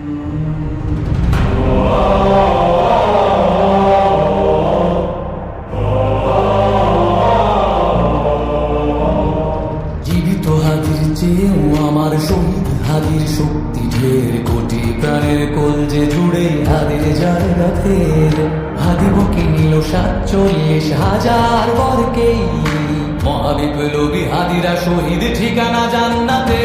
জীবিত হাতির চেয়েও আমার শহীদ হাদির শক্তি ঢের, কোটি প্রাণের কলজে জুড়ে হাদির জায়গা ফের। হাদি বুকে নিল ৪৭,০০০ বরকেই, মহাবিপ্লবী হাদিরা শহীদ ঠিকানা জান্নাতে।